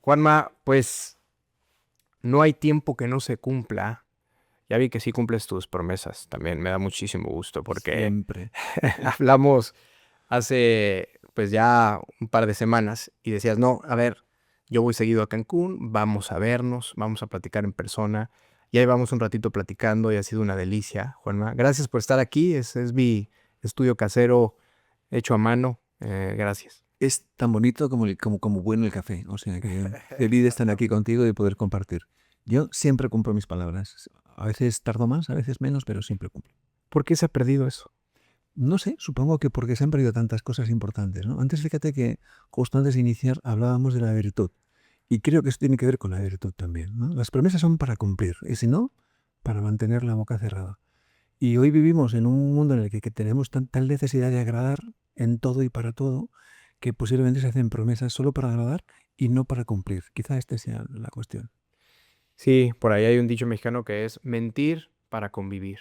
Juanma, pues no hay tiempo que no se cumpla. Ya vi que sí cumples tus promesas. También me da muchísimo gusto porque Siempre. hablamos hace pues ya un par de semanas y decías, no, a ver, yo voy seguido a Cancún, vamos a vernos, vamos a platicar en persona. Y ahí vamos un ratito platicando y ha sido una delicia, Juanma. Gracias por estar aquí. Es mi estudio casero hecho a mano. Gracias. Es tan bonito como bueno el café. O sea que feliz de estar aquí contigo y poder compartir. Yo siempre cumplo mis palabras. A veces tardo más, a veces menos, pero siempre cumplo. ¿Por qué se ha perdido eso? No sé, supongo que porque se han perdido tantas cosas importantes, ¿no? Antes, fíjate que justo antes de iniciar hablábamos de la virtud. Y creo que eso tiene que ver con la virtud también, ¿no? Las promesas son para cumplir, y si no, para mantener la boca cerrada. Y hoy vivimos en un mundo en el que tenemos tal necesidad de agradar en todo y para todo, que posiblemente se hacen promesas solo para agradar y no para cumplir. Quizá esta sea la cuestión. Sí, por ahí hay un dicho mexicano que es mentir para convivir.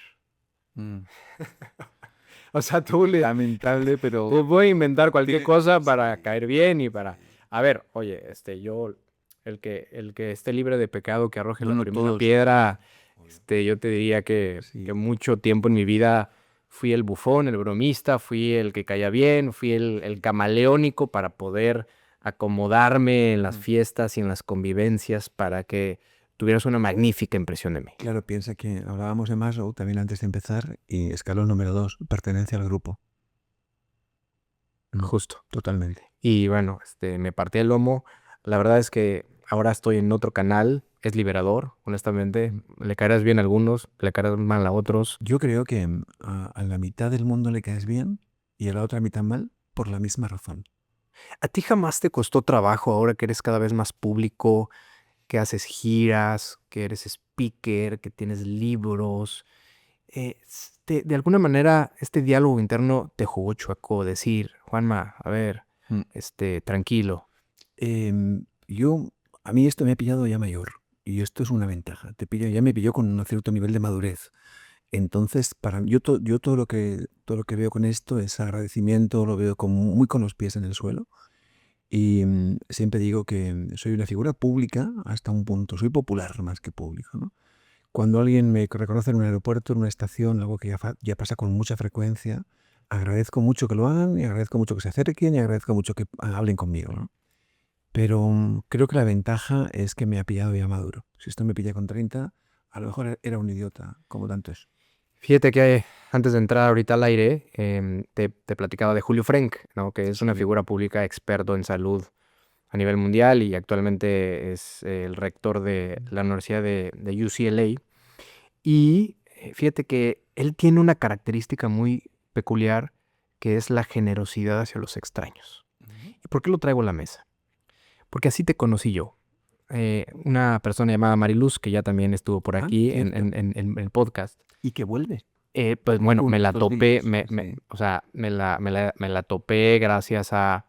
O sea, Lamentable, pero tú voy a inventar cualquier tiene... cosa para Sí, caer bien y para... sí. A ver, oye, yo, el que esté libre de pecado, que arroje No, la no, primera todos. piedra, Obvio. yo te diría que Sí. mucho tiempo en mi vida fui el bufón, el bromista, fui el que caía bien, fui el camaleónico para poder acomodarme en las Mm. fiestas y en las convivencias para que tuvieras una magnífica impresión de mí. Claro, piensa que hablábamos de Maslow también antes de empezar y escalón número 2, pertenece al grupo. Justo. Totalmente. Y bueno, me partí el lomo. La verdad es que ahora estoy en otro canal. Es liberador, honestamente. Le caerás bien a algunos, le caerás mal a otros. Yo creo que a la mitad del mundo le caes bien y a la otra mitad mal por la misma razón. ¿A ti jamás te costó trabajo ahora que eres cada vez más público, que haces giras, que eres speaker, que tienes libros? De alguna manera, este diálogo interno te jugó chueco, decir, Juanma, a ver, Mm. tranquilo. Yo, a mí esto me ha pillado ya mayor y esto es una ventaja. Ya me pilló con un cierto nivel de madurez. Entonces, yo todo lo que veo con esto es agradecimiento, lo veo muy con los pies en el suelo. Y siempre digo que soy una figura pública hasta un punto. Soy popular más que público, ¿no? Cuando alguien me reconoce en un aeropuerto, en una estación, algo que ya pasa con mucha frecuencia, agradezco mucho que lo hagan y agradezco mucho que se acerquen y agradezco mucho que hablen conmigo, ¿no? Pero creo que la ventaja es que me ha pillado ya maduro. Si esto me pilla con 30, a lo mejor era un idiota, como tanto es. Fíjate que antes de entrar ahorita al aire, te platicaba de Julio Frenk, ¿no? Que es una Sí. figura pública experto en salud a nivel mundial y actualmente es el rector de la Universidad de UCLA. Y fíjate que él tiene una característica muy peculiar que es la generosidad hacia los extraños. ¿Y por qué lo traigo a la mesa? Porque así te conocí yo. Una persona llamada Mariluz, que ya también estuvo por Ah, aquí cierto. en el podcast. Y que vuelve. Pues bueno, me la Dos topé, días. Sí. o sea, me la topé gracias a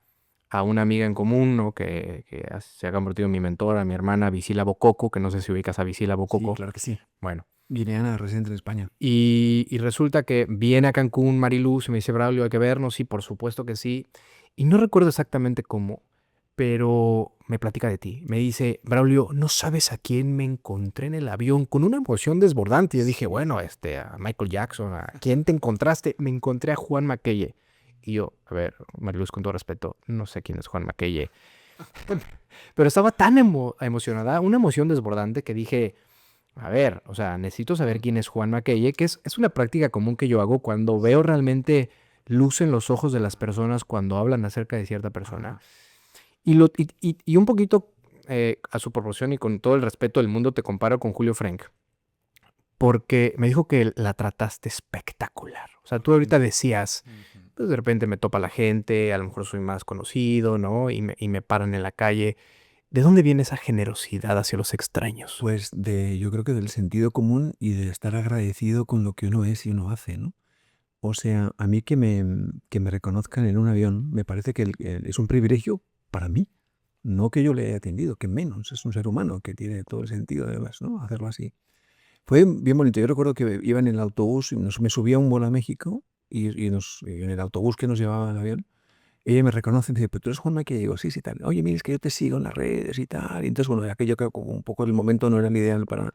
una amiga en común, ¿no? Que se ha convertido en mi mentora, mi hermana Visila Bococo, que no sé si ubicas a Visila Sí, Bococo. claro que sí. Bueno, Guineana, residente en España. y resulta que viene a Cancún Mariluz y me dice, Braulio, hay que vernos, sí, por supuesto que sí. Y no recuerdo exactamente cómo, pero me platica de ti. Me dice, Braulio, no sabes a quién me encontré en el avión con una emoción desbordante. Yo dije, Sí. bueno, a Michael Jackson, ¿a quién te encontraste? Me encontré a Juan Maquelle. Y yo, a ver, Mariluz, con todo respeto, no sé quién es Juan Maquelle. Pero estaba tan emocionada, una emoción desbordante que dije, a ver, o sea, necesito saber quién es Juan Maquelle, que es una práctica común que yo hago cuando veo realmente luz en los ojos de las personas cuando hablan acerca de cierta persona. Ajá. Y un poquito a su proporción y con todo el respeto del mundo te comparo con Julio Frank, porque me dijo que la trataste espectacular. O sea, tú ahorita decías, Ujú. pues de repente me topa la gente, a lo mejor soy más conocido, ¿no? Y me paran en la calle. ¿De dónde viene esa generosidad hacia los extraños? Pues yo creo que del sentido común y de estar agradecido con lo que uno es y uno hace, ¿no? O sea, a mí que me reconozcan en un avión me parece que es un privilegio para mí. No que yo le haya atendido, que menos, es un ser humano que tiene todo el sentido además, ¿no? Hacerlo así. Fue bien bonito. Yo recuerdo que iba en el autobús y me subía a un vuelo a México y en el autobús que nos llevaba al avión ella me reconoce y me dice, pero tú eres Juan Maquia. Y digo, sí, sí, tal. Oye, mira, es que yo te sigo en las redes y tal. Y entonces, bueno, aquello que como un poco el momento no era el ideal para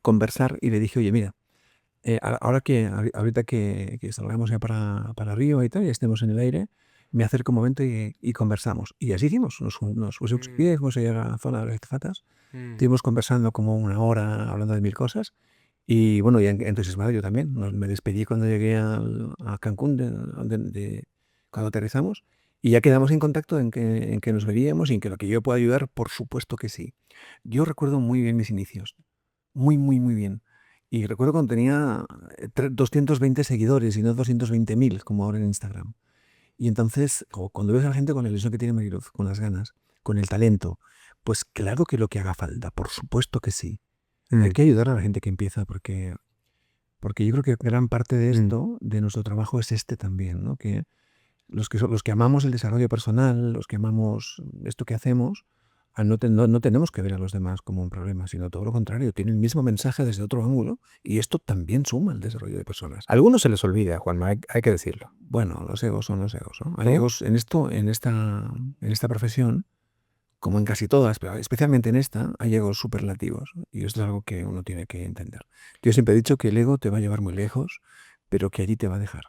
conversar y le dije, oye, mira, ahora que, ahorita que salgamos ya para Río y tal, ya estemos en el aire, me acerco un momento y conversamos. Y así hicimos, nos pusimos aquí, fuimos a llegar a la zona de las Azafatas, estuvimos conversando como una hora hablando de mil cosas. Y bueno, ya entusiasmado yo también. Me despedí cuando llegué a Cancún, cuando aterrizamos, y ya quedamos en contacto en que nos veríamos y en que lo que yo pueda ayudar, por supuesto que sí. Yo recuerdo muy bien mis inicios, muy, muy, muy bien. Y recuerdo cuando tenía 220 seguidores y no 220.000 como ahora en Instagram. Y entonces, cuando ves a la gente con la ilusión que tiene Mariluz, con las ganas, con el talento, pues claro que lo que haga falta, por supuesto que sí. Hay que ayudar a la gente que empieza porque yo creo que gran parte de esto, de nuestro trabajo, es este también, ¿no? Que los que amamos el desarrollo personal, los que amamos esto que hacemos, no tenemos que ver a los demás como un problema, sino todo lo contrario, tiene el mismo mensaje desde otro ángulo y esto también suma al desarrollo de personas. A algunos se les olvida, Juanma, hay que decirlo. Bueno, los egos son los egos, ¿no? Hay ¿No? egos en esta profesión, como en casi todas, pero especialmente en esta, hay egos superlativos. Y esto es algo que uno tiene que entender. Yo siempre he dicho que el ego te va a llevar muy lejos, pero que allí te va a dejar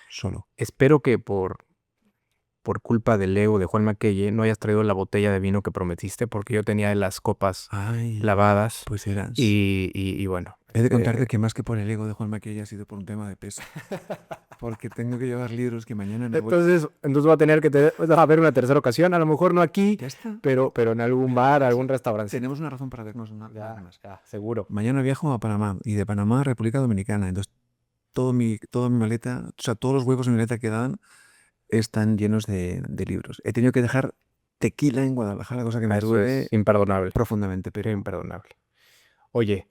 solo. Espero que por culpa del ego de Juan Maquelle no hayas traído la botella de vino que prometiste, porque yo tenía las copas Ay, lavadas pues eras. y bueno. He de contarte que más que por el ego de Juan Maquilla ha sido por un tema de peso. Porque tengo que llevar libros que mañana no voy. Entonces va a tener que haber una tercera ocasión, a lo mejor no aquí, Ya está. pero en algún bar, algún restaurante. Tenemos una razón para vernos nada Ya, más. ya, seguro. Mañana viajo a Panamá y de Panamá a República Dominicana. Entonces, toda mi maleta, o sea, todos los huevos de mi maleta que dan están llenos de libros. He tenido que dejar tequila en Guadalajara, cosa que me Eso duele es imperdonable. profundamente, pero Imperdonable. Oye,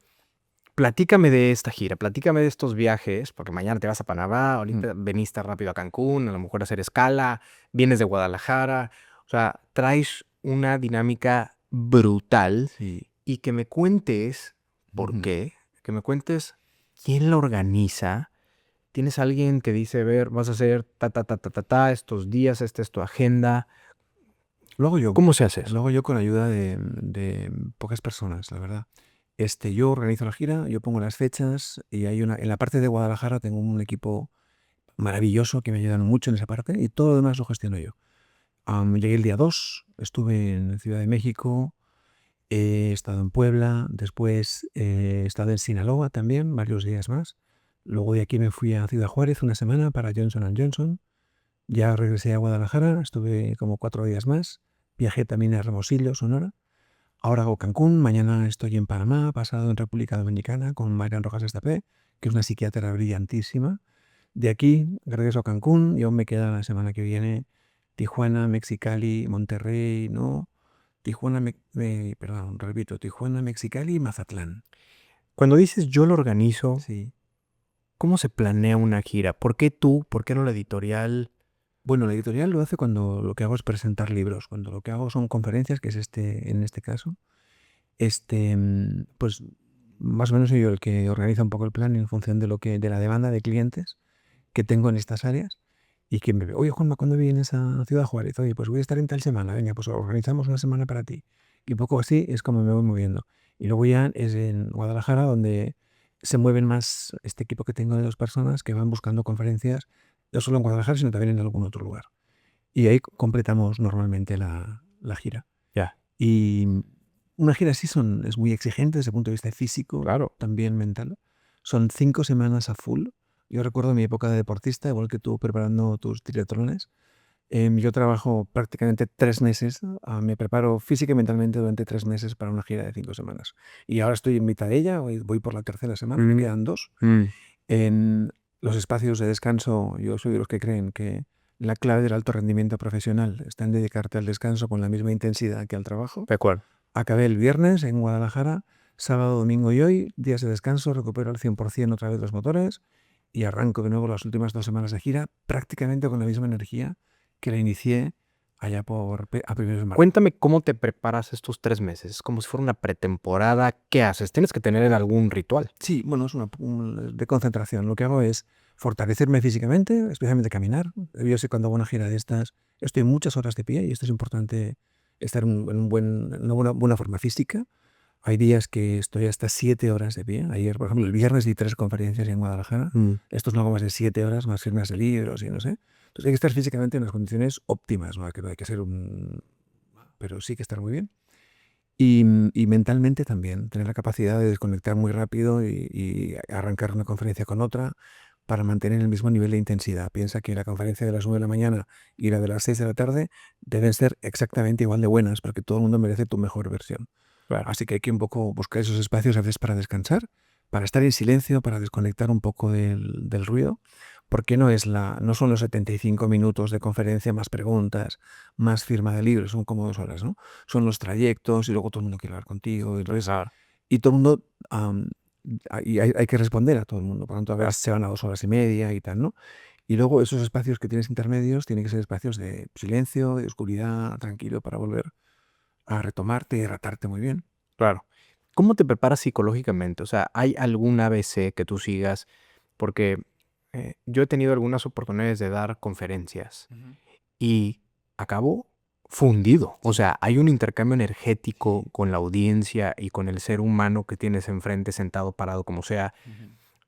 platícame de esta gira, platícame de estos viajes, porque mañana te vas a Panamá, ahorita veniste rápido a Cancún, a lo mejor a hacer escala, vienes de Guadalajara, o sea, traes una dinámica brutal sí. y que me cuentes por qué, que me cuentes quién la organiza. ¿Tienes alguien que dice, ver, vas a hacer estos días, esta es tu agenda? Lo hago yo. ¿Cómo se hace eso? Lo hago yo con ayuda de pocas personas, la verdad. Yo organizo la gira, yo pongo las fechas y hay en la parte de Guadalajara tengo un equipo maravilloso que me ayudan mucho en esa parte y todo lo demás lo gestiono yo. Llegué el día 2, estuve en Ciudad de México, he estado en Puebla, después he estado en Sinaloa también, varios días más. Luego de aquí me fui a Ciudad Juárez una semana para Johnson & Johnson. Ya regresé a Guadalajara, estuve como 4 días más. Viajé también a Hermosillo, Sonora. Ahora hago Cancún, mañana estoy en Panamá, pasado en República Dominicana con Marian Rojas Estapé, que es una psiquiatra brillantísima. De aquí regreso a Cancún y aún me queda la semana que viene Tijuana, Mexicali, Monterrey, no, Tijuana, perdón, repito, Tijuana, Mexicali y Mazatlán. Cuando dices yo lo organizo, Sí. ¿cómo se planea una gira? ¿Por qué tú? ¿Por qué no la editorial? Bueno, la editorial lo hace cuando lo que hago es presentar libros, cuando lo que hago son conferencias, que es en este caso. Pues más o menos soy yo el que organiza un poco el plan en función de la demanda de clientes que tengo en estas áreas y que me ve, oye Juanma, ¿cuándo vienes a Ciudad Juárez? Oye, pues voy a estar en tal semana, venga, pues organizamos una semana para ti. Y un poco así es como me voy moviendo. Y luego ya es en Guadalajara donde se mueven más este equipo que tengo de 2 personas que van buscando conferencias, no solo en Guadalajara, sino también en algún otro lugar. Y ahí completamos normalmente la gira. Ya. Y una gira así es muy exigente desde el punto de vista físico, Claro. también mental. Son 5 semanas a full. Yo recuerdo mi época de deportista, igual que tú preparando tus triatlones. Yo trabajo prácticamente 3 meses, me preparo física y mentalmente durante 3 meses para una gira de 5 semanas. Y ahora estoy en mitad de ella, voy por la tercera semana, me quedan 2. En los espacios de descanso, yo soy de los que creen que la clave del alto rendimiento profesional está en dedicarte al descanso con la misma intensidad que al trabajo. De acuerdo. Acabé el viernes en Guadalajara, sábado, domingo y hoy, días de descanso, recupero al 100% otra vez los motores y arranco de nuevo las últimas 2 semanas de gira prácticamente con la misma energía que la inicié allá a primeros de marzo. Cuéntame cómo te preparas estos 3 meses. Es como si fuera una pretemporada. ¿Qué haces? Tienes que tener algún ritual. Sí, bueno, es de concentración. Lo que hago es fortalecerme físicamente, especialmente caminar. Yo sé cuando hago una gira de estas, estoy muchas horas de pie y esto es importante estar en una buena forma física. Hay días que estoy hasta 7 horas de pie. Ayer, por ejemplo, el viernes di 3 conferencias en Guadalajara. Estos no hago más de 7 horas, más firmas de libros y no sé. Entonces hay que estar físicamente en unas condiciones óptimas, ¿no? Que no hay que ser un... Pero sí que estar muy bien. Y mentalmente también, tener la capacidad de desconectar muy rápido y arrancar una conferencia con otra para mantener el mismo nivel de intensidad. Piensa que la conferencia de las 9 de la mañana y la de las 6 de la tarde deben ser exactamente igual de buenas, porque todo el mundo merece tu mejor versión. Claro. Así que hay que un poco buscar esos espacios a veces para descansar, para estar en silencio, para desconectar un poco del ruido, porque no son los 75 minutos de conferencia más preguntas, más firma de libros, son como 2 horas, ¿no? Son los trayectos y luego todo el mundo quiere hablar contigo. Y todo el mundo, y hay que responder a todo el mundo. Por lo tanto, a veces se van a 2 horas y media y tal, ¿no? Y luego esos espacios que tienes intermedios tienen que ser espacios de silencio, de oscuridad, tranquilo, para volver a retomarte y hidratarte muy bien. Claro. ¿Cómo te preparas psicológicamente? O sea, ¿hay algún ABC que tú sigas? Porque yo he tenido algunas oportunidades de dar conferencias y acabo fundido. O sea, hay un intercambio energético con la audiencia y con el ser humano que tienes enfrente, sentado, parado, como sea,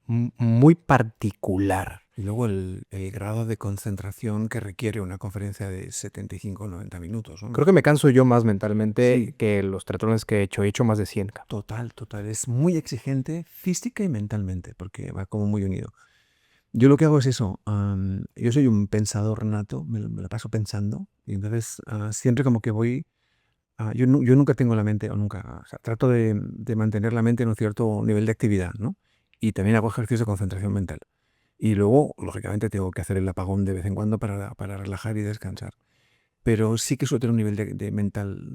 muy particular. Y luego el grado de concentración que requiere una conferencia de 75 o 90 minutos, ¿no? Creo que me canso yo más mentalmente Sí. que los triatlones que he hecho. He hecho más de 100. Total. Es muy exigente física y mentalmente, porque va como muy unido. Yo lo que hago es eso. Yo soy un pensador nato, me lo paso pensando. Y entonces siempre como que voy... yo nunca tengo la mente, o sea, trato de mantener la mente en un cierto nivel de actividad, ¿no? Y también hago ejercicios de concentración mental. Y luego, lógicamente, tengo que hacer el apagón de vez en cuando para relajar y descansar. Pero sí que suelo tener un nivel de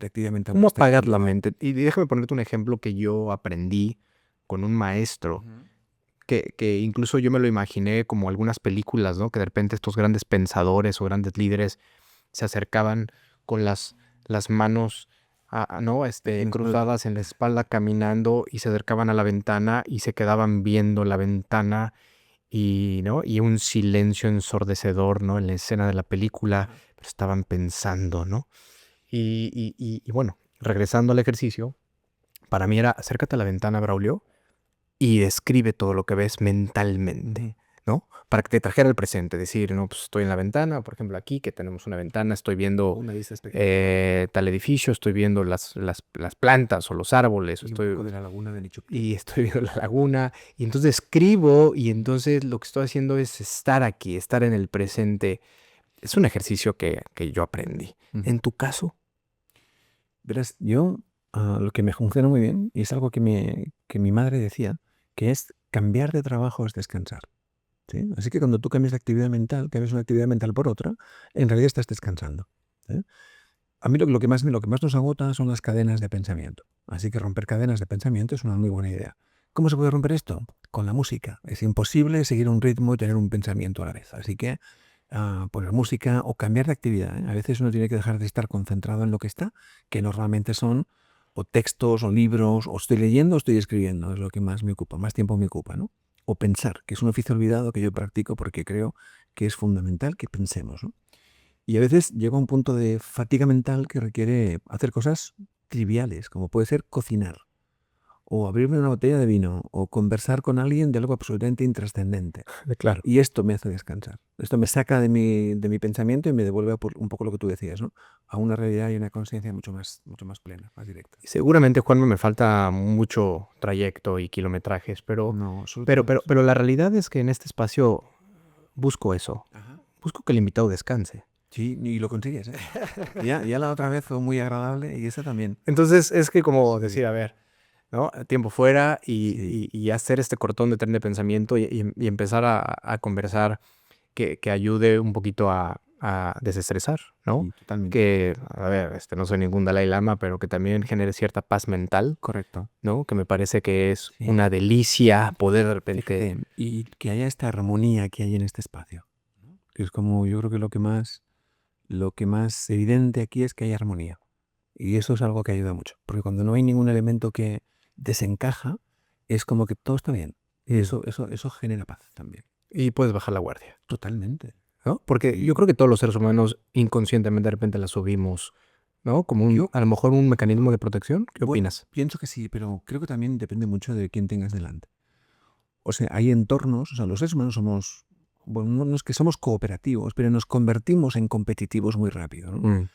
actividad mental ¿Cómo bastante apagar la elevado. mente? Y déjame ponerte un ejemplo que yo aprendí con un maestro, que incluso yo me lo imaginé como algunas películas, ¿no? Que de repente estos grandes pensadores o grandes líderes se acercaban con las manos, ¿no? Cruzadas en la espalda caminando y se acercaban a la ventana y se quedaban viendo la ventana y, ¿no? Y un silencio ensordecedor, ¿no? En la escena de la película, pero estaban pensando, ¿no? Y bueno, regresando al ejercicio, para mí era acércate a la ventana, Braulio, y describe todo lo que ves mentalmente, ¿no? Para que te trajera el presente, decir, no, pues estoy en la ventana, por ejemplo aquí que tenemos una ventana, estoy viendo Una vista espectacular. tal edificio, estoy viendo las plantas o los árboles, Y un poco de la laguna de Nichupilli. y estoy viendo la laguna, y entonces escribo, y entonces lo que estoy haciendo es estar aquí, estar en el presente. Es un ejercicio que yo aprendí. En tu caso, Verás, yo lo que me funciona muy bien, y es algo que mi madre decía, que es cambiar de trabajo es descansar. ¿Sí? Así que cuando tú cambias de actividad mental, cambias una actividad mental por otra, en realidad estás descansando. ¿Sí? A mí lo que más nos agota son las cadenas de pensamiento. Así que romper cadenas de pensamiento es una muy buena idea. ¿Cómo se puede romper esto? Con la música. Es imposible seguir un ritmo y tener un pensamiento a la vez. Así que poner música o cambiar de actividad, ¿eh? A veces uno tiene que dejar de estar concentrado en lo que está, que normalmente son o textos o libros, o estoy leyendo o estoy escribiendo, es lo que más me ocupa, más tiempo me ocupa, ¿no? O pensar, que es un oficio olvidado que yo practico porque creo que es fundamental que pensemos, ¿no? Y a veces llega un punto de fatiga mental que requiere hacer cosas triviales, como puede ser cocinar, o abrirme una botella de vino, o conversar con alguien de algo absolutamente intrascendente. claro. Y esto me hace descansar. Esto me saca de mi pensamiento y me devuelve un poco lo que tú decías, ¿no? A una realidad y una conciencia mucho más plena, más directa. Seguramente, Juanma, me falta mucho trayecto y kilometrajes, No, solo te pero la realidad es que en este espacio busco eso. Ajá. Busco que el invitado descanse. Sí, y lo consigues, ¿eh? Ya la otra vez fue muy agradable y esa también. Entonces es que como Sí. decir, a ver, ¿no? Tiempo fuera Sí. y hacer este cortón de tren de pensamiento y empezar a conversar que ayude un poquito a desestresar, ¿no? Sí, totalmente. Que, a ver, no soy ningún Dalai Lama, pero que también genere cierta paz mental, Correcto. ¿no? Que me parece que es Sí. una delicia poder de repente... Fíjate, y que haya esta armonía que hay en este espacio, ¿no? Que es como, yo creo que lo que más lo que más evidente aquí es que hay armonía. Y eso es algo que ayuda mucho, porque cuando no hay ningún elemento que desencaja, es como que todo está bien. Y Mm. eso genera paz también. Y puedes bajar la guardia, Totalmente. ¿no? Porque yo Y creo que todos los seres humanos inconscientemente de repente la subimos, ¿no? Como yo, a lo mejor un mecanismo de protección. ¿Qué bueno, opinas? pienso que sí, pero creo que también depende mucho de quién tengas delante. O sea, hay entornos, o sea, los seres humanos somos, bueno, no es que somos cooperativos, pero nos convertimos en competitivos muy rápido, ¿no? Mm.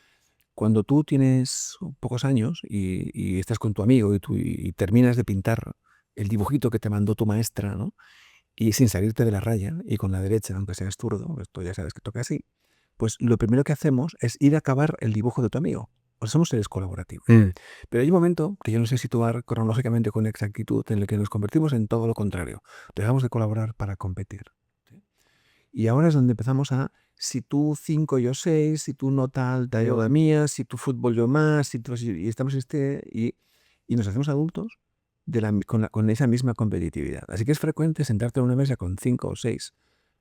Cuando tú tienes pocos años y estás con tu amigo y terminas de pintar el dibujito que te mandó tu maestra, ¿no? Y sin salirte de la raya y con la derecha, aunque seas zurdo, esto ya sabes que toca así, pues lo primero que hacemos es ir a acabar el dibujo de tu amigo. O sea, somos seres colaborativos. Mm. Pero hay un momento que yo no sé situar cronológicamente con exactitud en el que nos convertimos en todo lo contrario. Dejamos de colaborar para competir. ¿Sí? Y ahora es donde empezamos a, si tú 5 yo 6, si tú nota alta yo la mía, si tú fútbol yo más, si tú, y estamos y nos hacemos adultos con esa misma competitividad. Así que es frecuente sentarte en una mesa con 5 o 6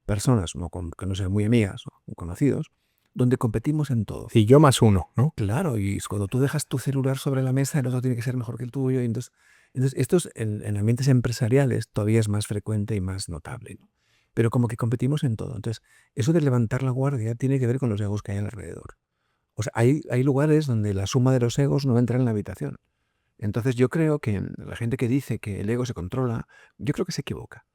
personas, que no sean muy amigas o conocidos, donde competimos en todo. Sí, yo más uno, ¿no? Claro, y cuando tú dejas tu celular sobre la mesa, el otro tiene que ser mejor que el tuyo. Y entonces esto en ambientes empresariales todavía es más frecuente y más notable, ¿no? Pero como que competimos en todo. Entonces, eso de levantar la guardia tiene que ver con los egos que hay alrededor. O sea, hay lugares donde la suma de los egos no entra en la habitación. Entonces, yo creo que la gente que dice que el ego se controla, yo creo que se equivoca.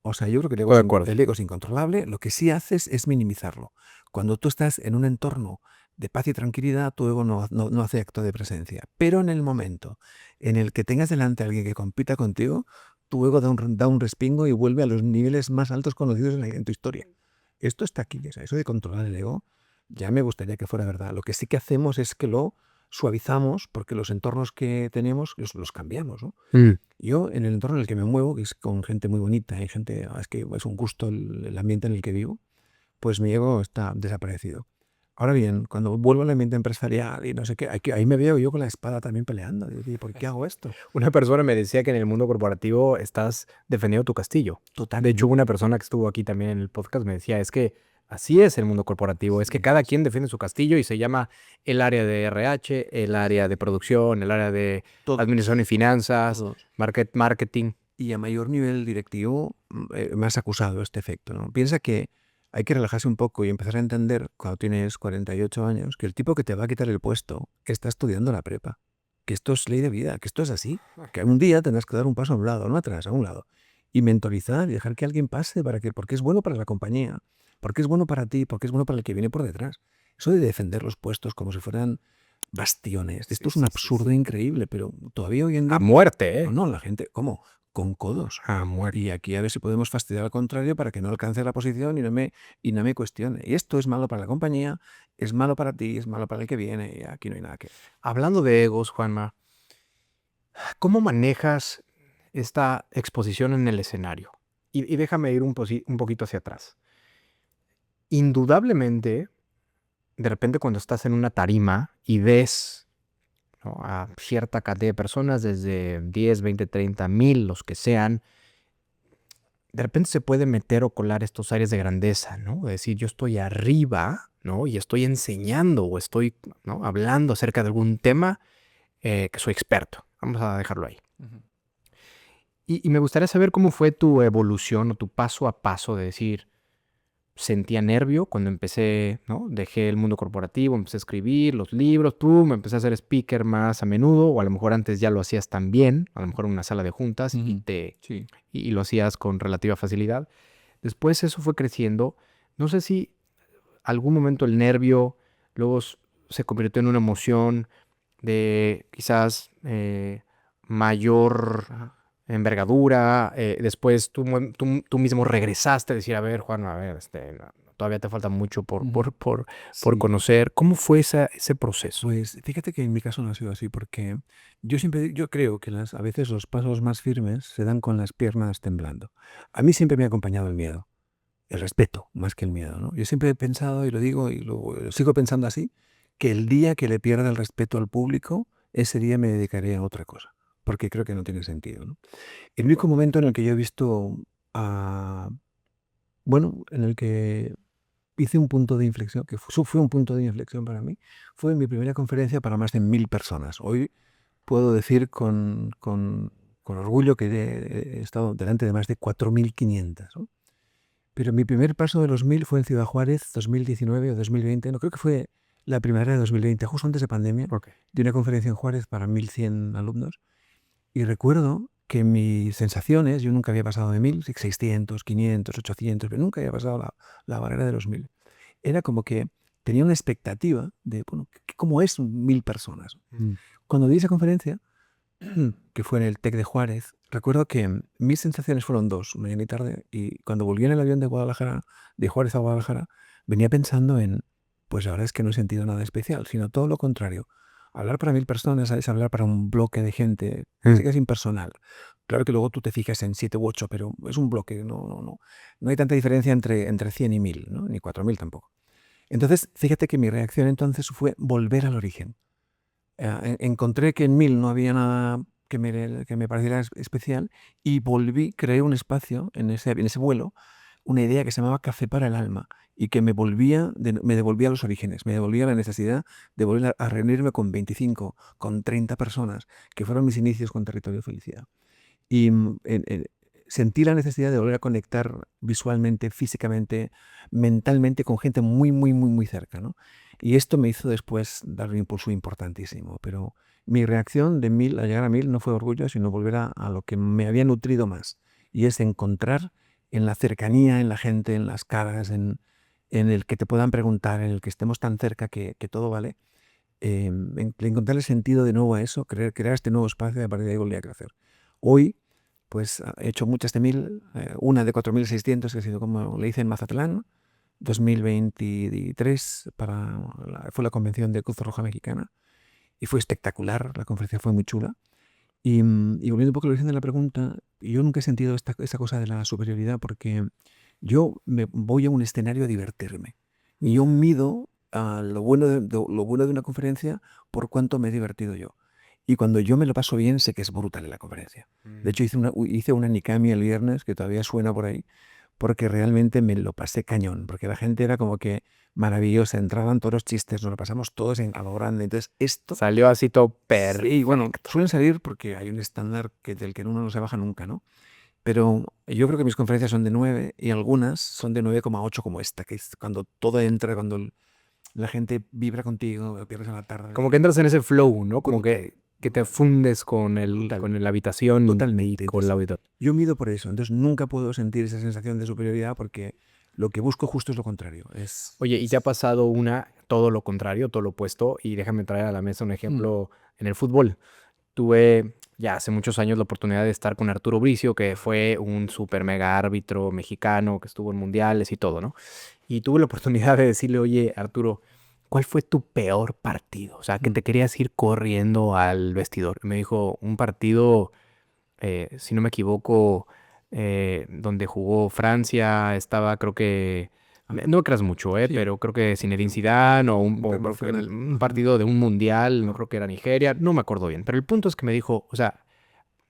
O sea, yo creo que Estoy de acuerdo. el ego es incontrolable. Lo que sí haces es minimizarlo. Cuando tú estás en un entorno de paz y tranquilidad, tu ego no hace acto de presencia. Pero en el momento en el que tengas delante a alguien que compita contigo, tu ego da un respingo y vuelve a los niveles más altos conocidos en tu historia. Esto está aquí. O sea, eso de controlar el ego, ya me gustaría que fuera verdad. Lo que sí que hacemos es que lo suavizamos porque los entornos que tenemos los cambiamos, ¿no? Mm. Yo, en el entorno en el que me muevo, que es con gente muy bonita, hay gente, es que es un gusto el ambiente en el que vivo, pues mi ego está desaparecido. Ahora bien, cuando vuelvo al ambiente empresarial y no sé qué, ahí me veo yo con la espada también peleando. Digo, ¿por qué hago esto? Una persona me decía que en el mundo corporativo estás defendiendo tu castillo. De hecho, Totalmente. una persona que estuvo aquí también en el podcast me decía, es que así es el mundo corporativo, es que Sí, cada quien defiende su castillo y se llama el área de RH, el área de producción, el área de administración y todos, finanzas, todos. marketing. Y a mayor nivel directivo, más acusado este efecto, ¿no? Piensa que hay que relajarse un poco y empezar a entender, cuando tienes 48 años, que el tipo que te va a quitar el puesto está estudiando la prepa. Que esto es ley de vida, que esto es así. Que un día tendrás que dar un paso a un lado, no atrás, a un lado. Y mentorizar y dejar que alguien pase porque es bueno para la compañía, porque es bueno para ti, porque es bueno para el que viene por detrás. Eso de defender los puestos como si fueran bastiones. Esto Sí, es un sí, sí, absurdo sí. increíble, pero todavía hoy en A día muerte, ¿eh? no, la gente, ¿cómo? Con codos. A muerte. Y aquí a ver si podemos fastidiar al contrario para que no alcance la posición y no me cuestione. Y esto es malo para la compañía, es malo para ti, es malo para el que viene, y aquí no hay nada que... Hablando de egos, Juanma, ¿cómo manejas esta exposición en el escenario? Y déjame ir un poquito hacia atrás. Indudablemente, de repente cuando estás en una tarima y ves, ¿no?, a cierta cantidad de personas, desde 10, 20, 30 mil, los que sean, de repente se puede meter o colar estos aires de grandeza, ¿no? De decir, yo estoy arriba, ¿no? Y estoy enseñando o estoy, ¿no?, hablando acerca de algún tema que soy experto. Vamos a dejarlo ahí. Ujú. Y me gustaría saber cómo fue tu evolución o tu paso a paso de decir, sentía nervio cuando empecé, ¿no? Dejé el mundo corporativo, empecé a escribir los libros, me empecé a hacer speaker más a menudo, o a lo mejor antes ya lo hacías también, a lo mejor en una sala de juntas Ujú. Sí. y lo hacías con relativa facilidad. Después eso fue creciendo. No sé si algún momento el nervio luego se convirtió en una emoción de quizás mayor Ajá. envergadura. Después tú mismo regresaste a decir, a ver, Juan, a ver, no, todavía te falta mucho Ujú. por Sí. conocer. ¿Cómo fue ese proceso? Pues fíjate que en mi caso no ha sido así, porque yo creo que a veces los pasos más firmes se dan con las piernas temblando. A mí siempre me ha acompañado el miedo. El respeto más que el miedo, ¿no? Yo siempre he pensado, y lo digo y lo sigo pensando así, que el día que le pierda el respeto al público, ese día me dedicaré a otra cosa, porque creo que no tiene sentido, ¿no? El único momento en el que yo he visto, bueno, en el que hice un punto de inflexión, fue un punto de inflexión para mí. Fue mi primera conferencia para más de 1000 personas. Hoy puedo decir con orgullo que he estado delante de más de 4500, ¿no? Pero mi primer paso de los 1000 fue en Ciudad Juárez, 2019 o 2020, no creo que fue la primavera de 2020, justo antes de pandemia, Ok. de una conferencia en Juárez para 1100 alumnos. Y recuerdo que mis sensaciones, yo nunca había pasado de 1000, 600, 500, 800, pero nunca había pasado la barrera de los 1000. Era como que tenía una expectativa de, bueno, ¿cómo es 1000 personas? Mm. Cuando di esa conferencia, que fue en el TEC de Juárez, recuerdo que mis sensaciones fueron dos, mañana y tarde, y cuando volví en el avión de Guadalajara, de Juárez a Guadalajara, venía pensando en, pues ahora es que no he sentido nada especial, sino todo lo contrario. Hablar para 1000 personas es hablar para un bloque de gente, sé que es impersonal. Claro que luego tú te fijas en 7 u 8, pero es un bloque, no hay tanta diferencia entre 100 y 1000, ¿no? Ni 4000 tampoco. Entonces, fíjate que mi reacción entonces fue volver al origen. Encontré que en 1000 no había nada que me pareciera especial y creé un espacio en ese vuelo, una idea que se llamaba Café para el Alma y que me devolvía a los orígenes, me devolvía a la necesidad de volver a reunirme con 25, con 30 personas, que fueron mis inicios con Territorio Felicidad. Y sentí la necesidad de volver a conectar visualmente, físicamente, mentalmente con gente muy, muy, muy, muy cerca, ¿no? Y esto me hizo después dar un impulso importantísimo. Pero mi reacción de 1000 a llegar a 1000 no fue orgullo, sino volver a lo que me había nutrido más. Y es encontrar en la cercanía, en la gente, en las caras, en el que te puedan preguntar, en el que estemos tan cerca que todo vale, encontrar el sentido de nuevo a eso, crear este nuevo espacio y a partir de ahí volver a crecer. Hoy, pues he hecho muchas de 1000, una de 4600 que ha sido como le hice en Mazatlán, 2023 fue la convención de Cruz Roja Mexicana y fue espectacular, la conferencia fue muy chula. Y volviendo un poco a lo que de la pregunta, yo nunca he sentido esta cosa de la superioridad porque yo me voy a un escenario a divertirme. Y yo mido lo bueno lo bueno de una conferencia por cuánto me he divertido yo. Y cuando yo me lo paso bien, sé que es brutal en la conferencia. De hecho, hice una Nikami el viernes, que todavía suena por ahí, porque realmente me lo pasé cañón, porque la gente era como que maravillosa, entraban todos los chistes, nos lo pasamos todos a lo grande. Entonces, esto, Salió así todo sí, bueno, suelen salir porque hay un estándar del que uno no se baja nunca, ¿no? Pero yo creo que mis conferencias son de 9 y algunas son de 9,8 como esta, que es cuando todo entra, cuando la gente vibra contigo, pierdes a la tarde. como que entras en ese flow, ¿no? Como Brutal, que te brutal. fundes con Total. la habitación y Totalmente. con la Entonces, auditorio. yo mido por eso. Entonces, nunca puedo sentir esa sensación de superioridad porque lo que busco justo es lo contrario. Oye, ¿y te ha pasado todo lo contrario, todo lo opuesto? Y déjame traer a la mesa un ejemplo en el fútbol. Tuve ya hace muchos años la oportunidad de estar con Arturo Bricio, que fue un super mega árbitro mexicano que estuvo en mundiales y todo, ¿no? Y tuve la oportunidad de decirle, oye, Arturo, ¿cuál fue tu peor partido? O sea, que te querías ir corriendo al vestidor. Y me dijo, un partido, si no me equivoco, donde jugó Francia, estaba, creo que, no me creas mucho, Sí. pero creo que Zinedine Zidane o Internacional. un partido de un mundial, no creo que era Nigeria, no me acuerdo bien. Pero el punto es que me dijo, o sea,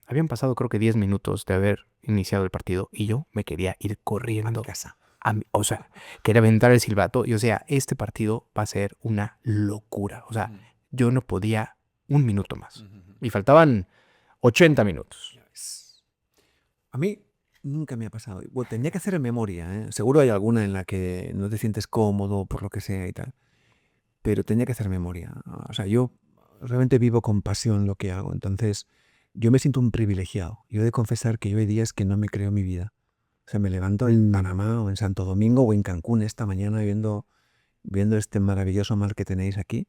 habían pasado creo que 10 minutos de haber iniciado el partido y yo me quería ir corriendo Casa. o sea, quería aventar el silbato y, o sea, este partido va a ser una locura. O sea, yo no podía un minuto más. Y faltaban 80 minutos. A mí nunca me ha pasado. Bueno, tendría que hacer en memoria, ¿eh? Seguro hay alguna en la que no te sientes cómodo por lo que sea y tal. Pero tenía que hacer memoria. O sea, yo realmente vivo con pasión lo que hago. Entonces, yo me siento un privilegiado. Yo he de confesar que yo hay días que no me creo mi vida. O sea, me levanto en Panamá o en Santo Domingo o en Cancún esta mañana viendo este maravilloso mar que tenéis aquí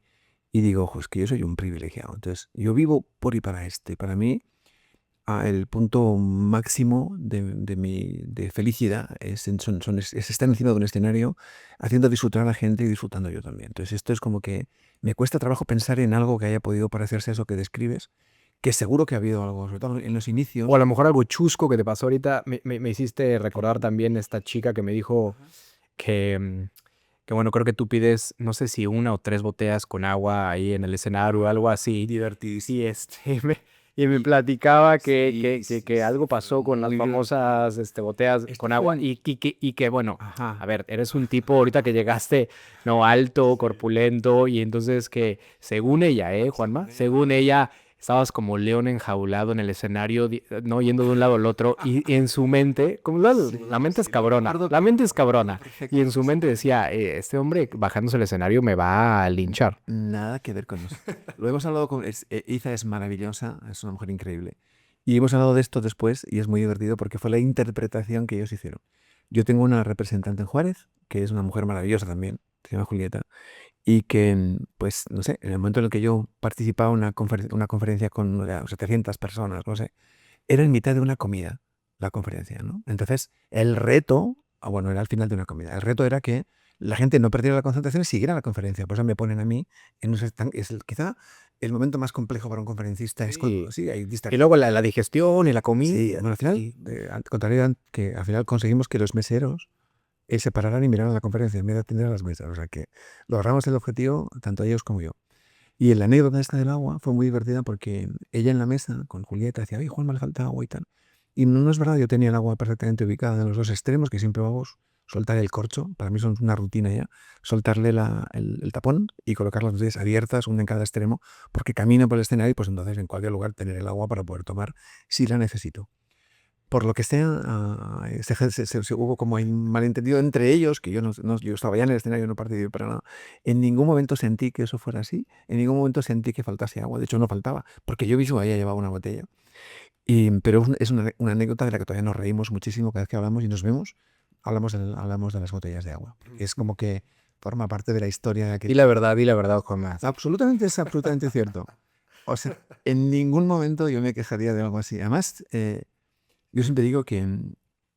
y digo, ojo, es que yo soy un privilegiado. Entonces, yo vivo por y para este. Para mí, el punto máximo de felicidad es estar encima de un escenario haciendo disfrutar a la gente y disfrutando yo también. Entonces esto es como que me cuesta trabajo pensar en algo que haya podido parecerse a eso que describes, que seguro que ha habido algo, sobre todo en los O a inicios. lo mejor algo chusco que te pasó ahorita. Me hiciste recordar también esta chica que me dijo que, que, bueno, creo que tú pides, no sé si 1 o 3 botellas con agua ahí en el escenario o algo así. Divertidísimo. Y Y me platicaba Sí, sí, que algo sí, pasó con las muy bien. famosas botellas Esto con fue agua en... y que, bueno, a Ajá. ver, eres un tipo ahorita que llegaste, no, alto, corpulento, y entonces que, según ella, Juanma, según ella, estabas como león enjaulado en el escenario, no yendo de un lado al otro, y en su mente, como la Sí, mente es sí, lo cabrona, recuerdo, la mente es lo recuerdo cabrona, y en su mente perfectamente. decía, este hombre bajándose el escenario me va a linchar. Nada que ver con nosotros. Lo hemos hablado con... Isa es maravillosa, es una mujer increíble. Y hemos hablado de esto después y es muy divertido porque fue la interpretación que ellos hicieron. Yo tengo una representante en Juárez, que es una mujer maravillosa también, se llama Julieta, y que, pues, no sé, en el momento en el que yo participaba en una conferencia con 700 personas, no sé, era en mitad de una comida la conferencia, ¿no? Entonces, el reto, bueno, era al final de una comida, el reto era que la gente no perdiera la concentración y siguiera la conferencia. Por eso me ponen a mí en quizá el momento más complejo para un conferencista es cuando Sí. sí, hay Y distracción. luego la digestión y la Sí, comida. bueno, al final, contrario que al final conseguimos que los meseros se pararan y miraran la conferencia en vez de atender a las mesas. O sea que logramos el objetivo, tanto ellos como yo. Y la anécdota esta del agua fue muy divertida porque ella en la mesa con Julieta decía, oye, Juan, me falta agua y tal. Y no, no es verdad, yo tenía el agua perfectamente ubicada en los dos extremos, que siempre vamos soltar el corcho, para mí son una rutina ya, soltarle el tapón y colocar las botellas abiertas, una en cada extremo, porque camino por el escenario y pues entonces en cualquier lugar tener el agua para poder tomar si la necesito. Por lo que sea, hubo como hay un malentendido entre ellos, que yo estaba ya en el escenario, no participé para nada. En ningún momento sentí que eso fuera así, en ningún momento sentí que faltase agua, de hecho no faltaba, porque yo mismo ella llevaba una botella. Pero es una anécdota de la que todavía nos reímos muchísimo cada vez que hablamos y nos vemos, hablamos de las botellas de agua, porque es como que forma parte de la historia que... Di la verdad, Juanma. Absolutamente, es absolutamente cierto. O sea, en ningún momento yo me quejaría de algo así. Además, yo siempre digo que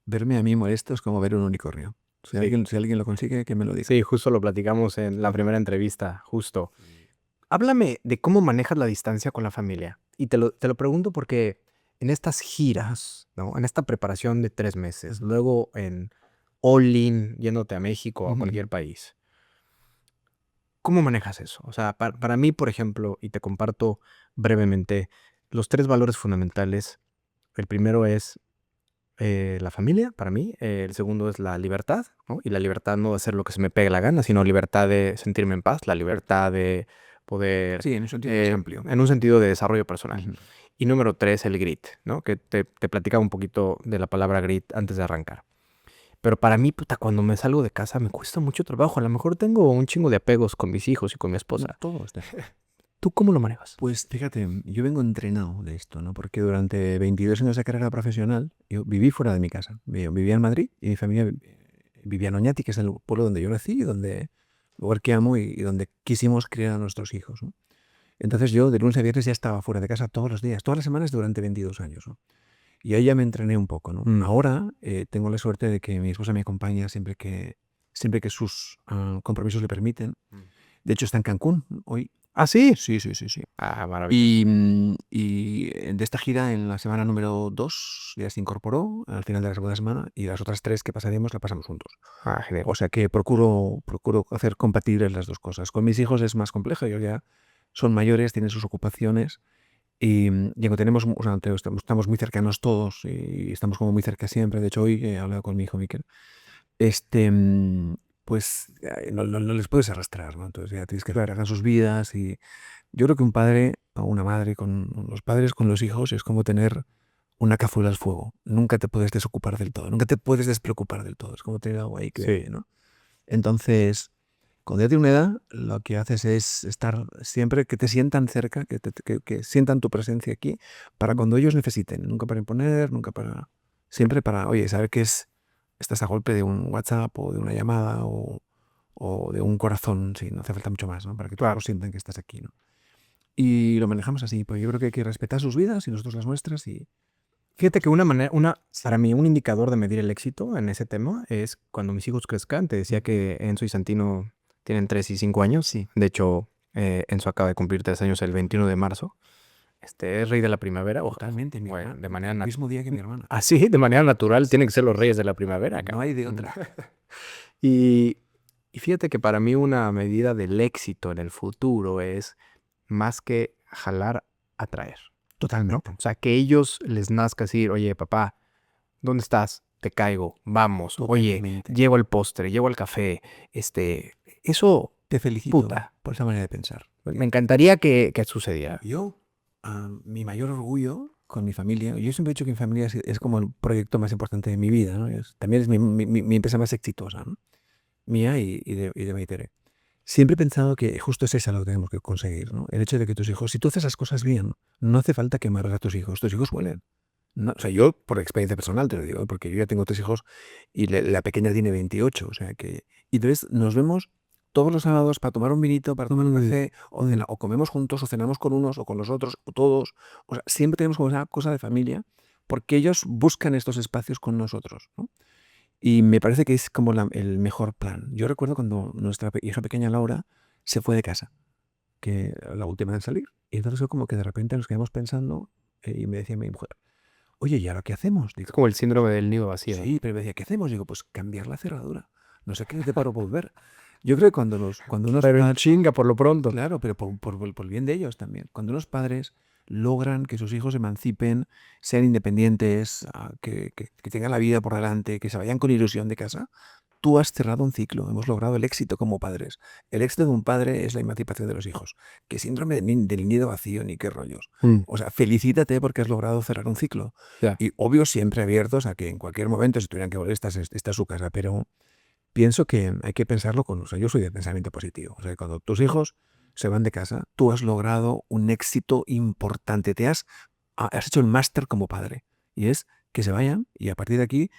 verme a mí molesto es como ver un unicornio. Sí. Si alguien lo consigue, que me lo diga. Sí, justo lo platicamos en la primera entrevista, justo. Háblame de cómo manejas la distancia con la familia. Y te lo pregunto porque en estas giras, ¿no? En esta preparación de 3 meses, Ujú, luego en all in, yéndote a México o a ujú, cualquier ujú. país, ¿cómo manejas eso? O sea, para mí, por ejemplo, y te comparto brevemente, los 3 valores fundamentales. El primero es la familia, para mí. El segundo es la libertad, ¿no? Y la libertad no de hacer lo que se me pegue la gana, sino libertad de sentirme en paz, la libertad de poder, Sí, en un sentido más amplio. en un sentido de desarrollo personal. Ujú. Y número 3, el grit, ¿no? Que te platicaba un poquito de la palabra grit antes de arrancar. Pero para mí, puta, cuando me salgo de casa me cuesta mucho trabajo. A lo mejor tengo un chingo de apegos con mis hijos y con mi esposa. Todo está. ¿Tú cómo lo manejas? Pues fíjate, yo vengo entrenado de esto, ¿no? Porque durante 22 años de carrera profesional, yo viví fuera de mi casa. Yo vivía en Madrid y mi familia vivía en Oñati, que es el pueblo donde yo nací y donde, lugar que amo y donde quisimos criar a nuestros hijos, ¿no? Entonces yo de lunes a viernes ya estaba fuera de casa todos los días, todas las semanas durante 22 años, ¿no? Y ahí ya me entrené un poco, ¿no? Mm. Ahora tengo la suerte de que mi esposa me acompaña siempre que sus compromisos le permiten. Mm. De hecho está en Cancún hoy. ¿Ah, sí? Sí, sí, sí, sí. Ah, maravilloso. Y de esta gira, en la semana número 2 ya se incorporó al final de la segunda semana y las otras 3 que pasaremos la pasamos juntos. Ah, genial. O sea que procuro hacer compatibles las dos cosas. Con mis hijos es más complejo, ellos ya son mayores, tienen sus ocupaciones y aunque o sea, estamos muy cercanos todos y estamos como muy cerca siempre. De hecho, hoy he hablado con mi hijo Miquel. Este, pues no les puedes arrastrar, ¿no? Entonces ya tienes que esperar que hagan sus vidas y yo creo que un padre o una madre con los padres, con los hijos, es como tener una cazuela al fuego. Nunca te puedes desocupar del todo, nunca te puedes despreocupar del todo. Es como tener algo ahí Sí. ¿no? Entonces, cuando ya tienes una edad, lo que haces es estar siempre que te sientan cerca, que sientan tu presencia aquí, para cuando ellos necesiten. Nunca para imponer, nunca para... Siempre para, oye, saber que estás a golpe de un WhatsApp o de una llamada o de un corazón, sí, no hace falta mucho más, ¿no? Para que tus Claro. hijos sientan que estás aquí, ¿no? Y lo manejamos así, pues yo creo que hay que respetar sus vidas y nosotros las nuestras y... Fíjate que para mí, un indicador de medir el éxito en ese tema es cuando mis hijos crezcan. Te decía que Enzo y Santino tienen 3 y 5 años. Sí, De hecho, Enzo acaba de cumplir 3 años el 21 de marzo. Es rey de la primavera. totalmente, mi Bueno, hermana. de manera El mismo día que mi hermana. así, de manera natural, tienen que ser los reyes de la primavera, No cabrón. hay de otra. Y, y fíjate que para mí una medida del éxito en el futuro es más que jalar, atraer. Totalmente. O sea, que ellos les nazca decir, oye, papá, ¿dónde estás? Te caigo, vamos. Oye, Totalmente. llevo el postre, llevo el café. Eso, Te felicito puta, por esa manera de pensar. me encantaría que sucediera. Yo, mi mayor orgullo con mi familia, yo siempre he dicho que mi familia es como el proyecto más importante de mi vida, ¿no? También es mi empresa más exitosa, ¿no? Mía y de Maitere. Siempre he pensado que justo es eso lo que tenemos que conseguir, ¿no? El hecho de que tus hijos, si tú haces las cosas bien, no hace falta que amarres a tus hijos vuelen. No, o sea, yo por experiencia personal te lo digo, porque yo ya tengo 3 hijos y la pequeña tiene 28, o sea que... Y entonces nos vemos todos los sábados para tomar un vinito, para tomar un café, o comemos juntos, o cenamos con unos, o con los otros, o todos. O sea, siempre tenemos como esa cosa de familia, porque ellos buscan estos espacios con nosotros, ¿no? Y me parece que es como el mejor plan. Yo recuerdo cuando nuestra hija pequeña Laura se fue de casa, que la última en salir. Y entonces fue como que de repente nos quedamos pensando, y me decía mi mujer, oye, ¿y ahora qué hacemos? Es Digo, como el síndrome del nido vacío. sí, pero me decía, ¿qué hacemos? Digo, pues cambiar la cerradura. No sé qué te paro volver. Yo creo que cuando unos Pero en padres, chinga, por lo pronto. claro, pero por el bien de ellos también. Cuando unos padres logran que sus hijos se emancipen, sean independientes, que tengan la vida por delante, que se vayan con ilusión de casa, tú has cerrado un ciclo. Hemos logrado el éxito como padres. El éxito de un padre es la emancipación de los hijos. ¿Qué síndrome del nido vacío ni qué rollos? O sea, felicítate porque has logrado cerrar un ciclo. Ya. Y obvio, siempre abiertos a que en cualquier momento, si tuvieran que volver, esta es su casa. Pero pienso que hay que pensarlo con... O sea, yo soy de pensamiento positivo. O sea, cuando tus hijos se van de casa, tú has logrado un éxito importante. Has hecho el máster como padre. Y es que se vayan y a partir de aquí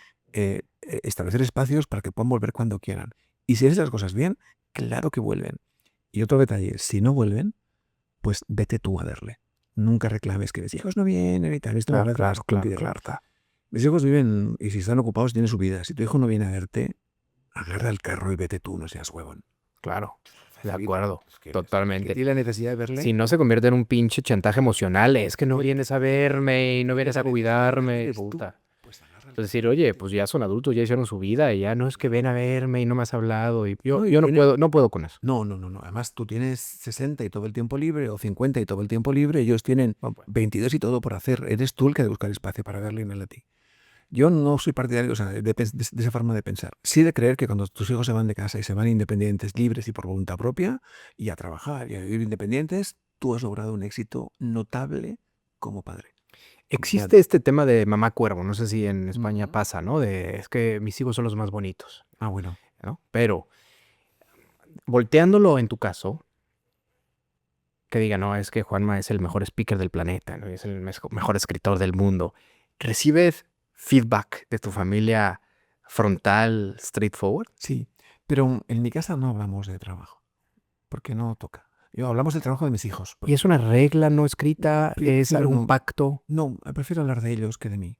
establecer espacios para que puedan volver cuando quieran. Y si haces las cosas bien, claro que vuelven. Y otro detalle, si no vuelven, pues vete tú a verle. Nunca reclames que mis hijos no vienen y tal. Esto me parece una estupidez. Mis hijos viven, y si están ocupados, tienen su vida. Si tu hijo no viene a verte, agarra el carro y vete tú, no seas huevón. Claro, de acuerdo, totalmente. ¿Tiene la necesidad de verle? Si no se convierte en un pinche chantaje emocional, es que no vienes a verme y no vienes a cuidarme. Eres tú. Puta. Pues agarra el Es decir, oye, pues ya son adultos, ya hicieron su vida y ya no es que ven a verme y no me has hablado. Y yo no puedo con eso. No. Además, tú tienes 60 y todo el tiempo libre, o 50 y todo el tiempo libre. Ellos tienen 22 y todo por hacer. Eres tú el que ha de buscar espacio para verle y no él a ti. Yo no soy partidario, o sea, de esa forma de pensar. Sí de creer que cuando tus hijos se van de casa y se van independientes, libres y por voluntad propia, y a trabajar y a vivir independientes, tú has logrado un éxito notable como padre. Existe este tema de mamá cuervo, no sé si en España pasa, ¿no? Es que mis hijos son los más bonitos, Ah, bueno. ¿no? Pero volteándolo en tu caso, que diga, no, es que Juanma es el mejor speaker del planeta, ¿no? Es el mejor escritor del mundo. ¿Recibes feedback de tu familia frontal, straightforward? Sí, pero en mi casa no hablamos de trabajo, porque no toca. Hablamos del trabajo de mis hijos. ¿Y es una regla no escrita? ¿Es Prefiero algún no. pacto? No, prefiero hablar de ellos que de mí.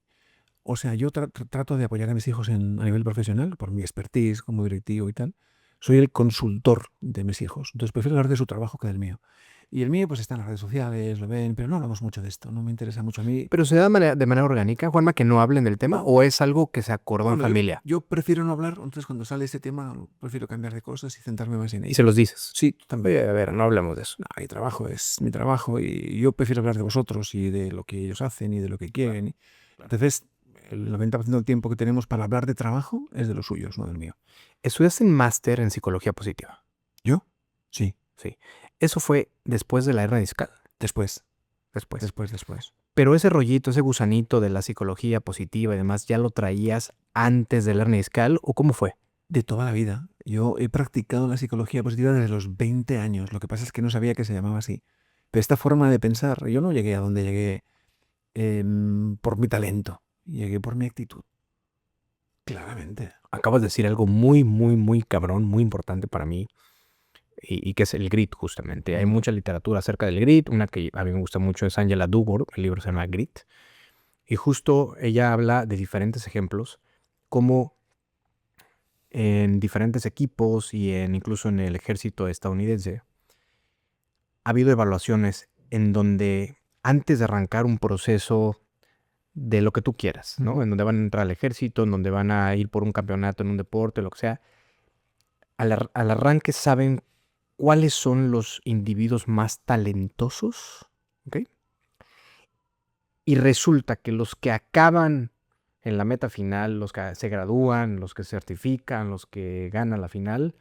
O sea, yo trato de apoyar a mis hijos a nivel profesional, por mi expertise como directivo y tal. Soy el consultor de mis hijos. Entonces prefiero hablar de su trabajo que del mío. Y el mío pues está en las redes sociales, lo ven, pero no hablamos mucho de esto. No me interesa mucho a mí. ¿Pero se da de manera orgánica, Juanma, que no hablen del tema? No. ¿O es algo que se acordó en Bueno, familia? yo prefiero no hablar. Entonces cuando sale este tema, prefiero cambiar de cosas y centrarme más en ello. Y se los dices. Sí, tú también. Oye, a ver, no hablemos de eso. No, mi trabajo es mi trabajo y yo prefiero hablar de vosotros y de lo que ellos hacen y de lo que quieren. Entonces, el 90% del tiempo que tenemos para hablar de trabajo es de los suyos, no del mío. Estudiaste un máster en psicología positiva. ¿Yo? Sí. Sí. ¿Eso fue después de la hernia discal? Después. Después. Pero ese rollito, ese gusanito de la psicología positiva y demás, ¿ya lo traías antes de la hernia discal o cómo fue? De toda la vida. Yo he practicado la psicología positiva desde los 20 años. Lo que pasa es que no sabía que se llamaba así. Pero esta forma de pensar, yo no llegué a donde llegué por mi talento. Llegué por mi actitud. Claramente. Acabas de decir algo muy, muy, muy cabrón, muy importante para mí, y que es el grit, justamente. Hay mucha literatura acerca del grit. Una que a mí me gusta mucho es Angela Duckworth, el libro se llama Grit. Y justo ella habla de diferentes ejemplos, como en diferentes equipos y incluso en el ejército estadounidense, ha habido evaluaciones en donde antes de arrancar un proceso de lo que tú quieras, ¿no? En donde van a entrar al ejército, en donde van a ir por un campeonato en un deporte, lo que sea, al arranque saben cuáles son los individuos más talentosos, ¿ok? Y resulta que los que acaban en la meta final, los que se gradúan, los que se certifican, los que ganan la final,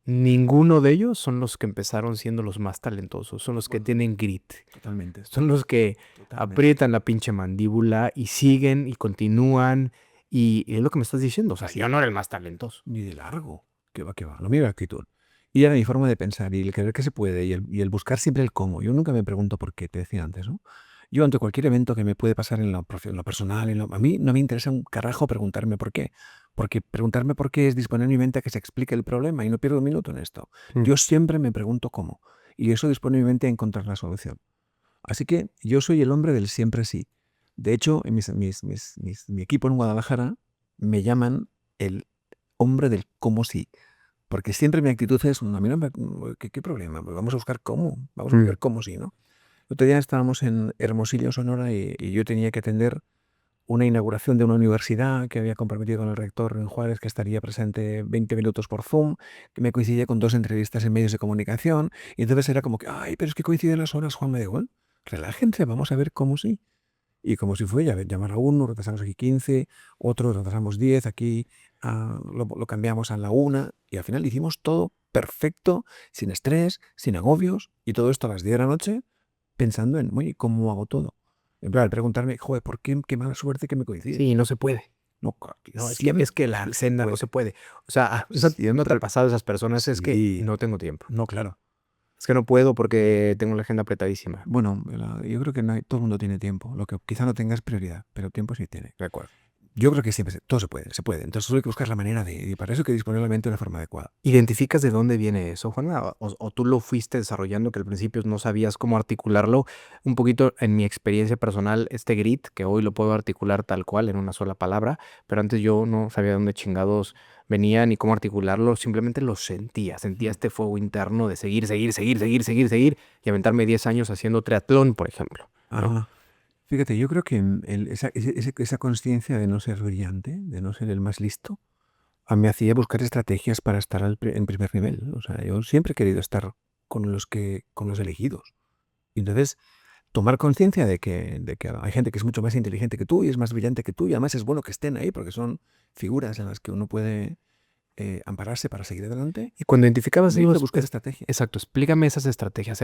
ninguno de ellos son los que empezaron siendo los más talentosos, son los que Bueno, tienen grit, totalmente. son los que Totalmente. aprietan la pinche mandíbula y siguen y continúan. Y es lo que me estás diciendo, o sea, yo no era el más talentoso. Ni de largo. Que va, que va. Lo mío era actitud. Y era mi forma de pensar y el creer que se puede y el buscar siempre el cómo. Yo nunca me pregunto por qué, te decía antes, ¿no? Yo ante cualquier evento que me puede pasar en lo personal, a mí no me interesa un carajo preguntarme por qué. Porque preguntarme por qué es disponer mi mente a que se explique el problema y no pierdo un minuto en esto. Yo siempre me pregunto cómo. Y eso dispone mi mente a encontrar la solución. Así que yo soy el hombre del siempre sí. De hecho, en mi equipo en Guadalajara me llaman el hombre del cómo sí. Porque siempre mi actitud es, a mí no me, ¿qué problema? Pues vamos a buscar cómo, vamos a ver cómo sí, ¿no? El otro día estábamos en Hermosillo, Sonora, y yo tenía que atender una inauguración de una universidad que había comprometido con el rector en Juárez, que estaría presente 20 minutos por Zoom, que me coincidía con 2 entrevistas en medios de comunicación, y entonces era como que, ay, pero es que coinciden las horas, Juan, me dijo, bueno, relájense, vamos a ver cómo sí. Y como si fue, ya llamar a uno, retrasamos aquí 15, otro retrasamos 10, aquí lo cambiamos a la 1, y al final hicimos todo perfecto, sin estrés, sin agobios, y todo esto a las 10 de la noche, pensando en, oye, ¿cómo hago todo? En plan, al preguntarme, joder, ¿por qué mala suerte que me coincide? Sí, no se puede. No, No, es que la senda no se puede. O sea, ¿no te ha pasado a esas personas? Es que Sí. no tengo tiempo. No, claro. Es que no puedo porque tengo la agenda apretadísima. Bueno, yo creo que todo el mundo tiene tiempo. Lo que quizá no tenga es prioridad, pero tiempo sí tiene. De acuerdo. Yo creo que siempre todo se puede, se puede. Entonces solo hay que buscar la manera y para eso hay que disponer la mente de una forma adecuada. ¿Identificas de dónde viene eso, Juana? ¿O tú lo fuiste desarrollando que al principio no sabías cómo articularlo? Un poquito en mi experiencia personal, este grit, que hoy lo puedo articular tal cual en una sola palabra, pero antes yo no sabía de dónde chingados venía ni cómo articularlo, simplemente lo sentía. Sentía este fuego interno de seguir y aventarme 10 años haciendo triatlón, por ejemplo, ¿no? Ajá. Fíjate, yo creo que esa conciencia de no ser brillante, de no ser el más listo, me hacía buscar estrategias para estar en primer nivel. O sea, yo siempre he querido estar con los elegidos. Y entonces, tomar conciencia de que hay gente que es mucho más inteligente que tú y es más brillante que tú, y además es bueno que estén ahí porque son figuras en las que uno puede ampararse para seguir adelante. Y cuando identificabas, Me hizo digo, buscar estrategias. exacto, explícame esas estrategias.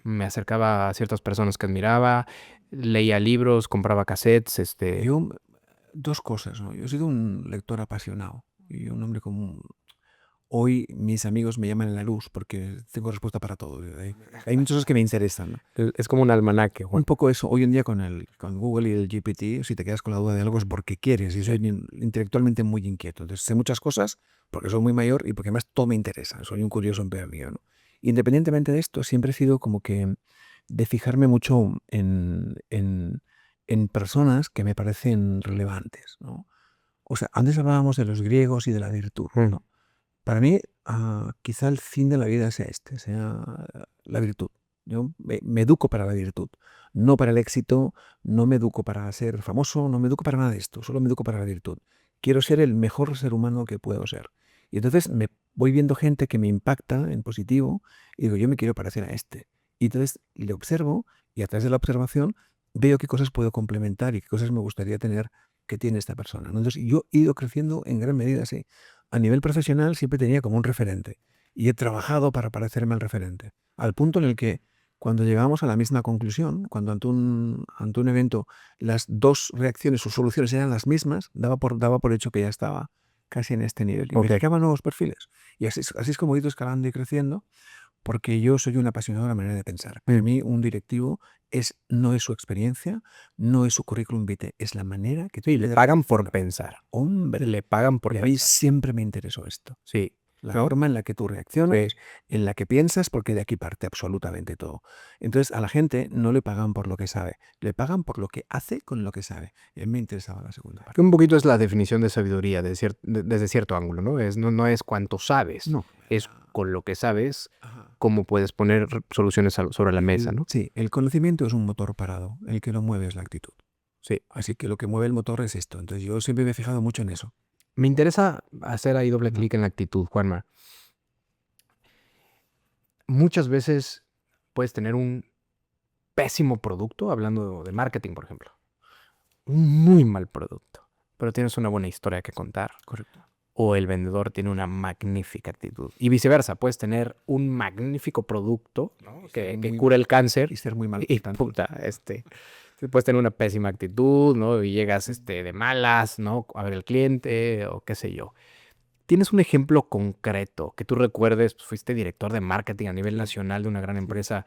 Me acercaba a ciertas personas que admiraba, leía libros, compraba cassettes, Yo, 2 cosas, ¿no? Yo he sido un lector apasionado y un hombre común. Hoy mis amigos me llaman la luz porque tengo respuesta para todo. Hay muchas cosas que me interesan, ¿no? es como un almanaque, Juan. Un poco eso. Hoy en día con Google y el GPT, si te quedas con la duda de algo es porque quieres. Y soy intelectualmente muy inquieto. Entonces sé muchas cosas porque soy muy mayor y porque además todo me interesa. Soy un curioso empedernido, ¿no? Independientemente de esto, siempre he sido como que de fijarme mucho en personas que me parecen relevantes, ¿no? O sea, antes hablábamos de los griegos y de la virtud, ¿no? Para mí, quizá el fin de la vida sea la virtud. Yo me educo para la virtud, no para el éxito, no me educo para ser famoso, no me educo para nada de esto, solo me educo para la virtud. Quiero ser el mejor ser humano que puedo ser. Y entonces me voy viendo gente que me impacta en positivo y digo, yo me quiero parecer a este. Y entonces le observo y a través de la observación veo qué cosas puedo complementar y qué cosas me gustaría tener que tiene esta persona, ¿no? Entonces yo he ido creciendo en gran medida así. A nivel profesional siempre tenía como un referente y he trabajado para parecerme al referente, al punto en el que cuando llegamos a la misma conclusión, cuando ante un evento las 2 reacciones o soluciones eran las mismas, daba por hecho que ya estaba casi en este nivel y me fijaban nuevos perfiles. Y así es como he ido escalando y creciendo, porque yo soy un apasionado de la manera de pensar. Para mí un directivo no es su experiencia, no es su currículum vitae, es la manera que Sí, le pagan por pensar. Hombre, Le pagan por y a mí pensar. siempre me interesó esto. Sí. La ¿no? forma en la que tú reaccionas, en la que piensas, porque de aquí parte absolutamente todo. Entonces a la gente no le pagan por lo que sabe, le pagan por lo que hace con lo que sabe. Y a mí me interesaba la segunda parte. Que un poquito es la definición de sabiduría desde cierto ángulo, ¿no? No es cuánto sabes, No. es con lo que sabes Ajá. cómo puedes poner soluciones sobre la mesa, ¿no? Sí, el conocimiento es un motor parado, el que lo mueve es la actitud. Sí. Así que lo que mueve el motor es esto. Entonces yo siempre me he fijado mucho en eso. Me interesa hacer ahí doble clic en la actitud, Juanma. Muchas veces puedes tener un pésimo producto, hablando de marketing, por ejemplo. Un muy mal producto, pero tienes una buena historia que contar. Correcto. O el vendedor tiene una magnífica actitud. Y viceversa, puedes tener un magnífico producto, ¿no? que cura el cáncer Y ser muy mal. y puta, puedes tener una pésima actitud, ¿no? Y llegas de malas, ¿no? A ver el cliente o qué sé yo. ¿Tienes un ejemplo concreto que tú recuerdes? Pues, fuiste director de marketing a nivel nacional de una gran empresa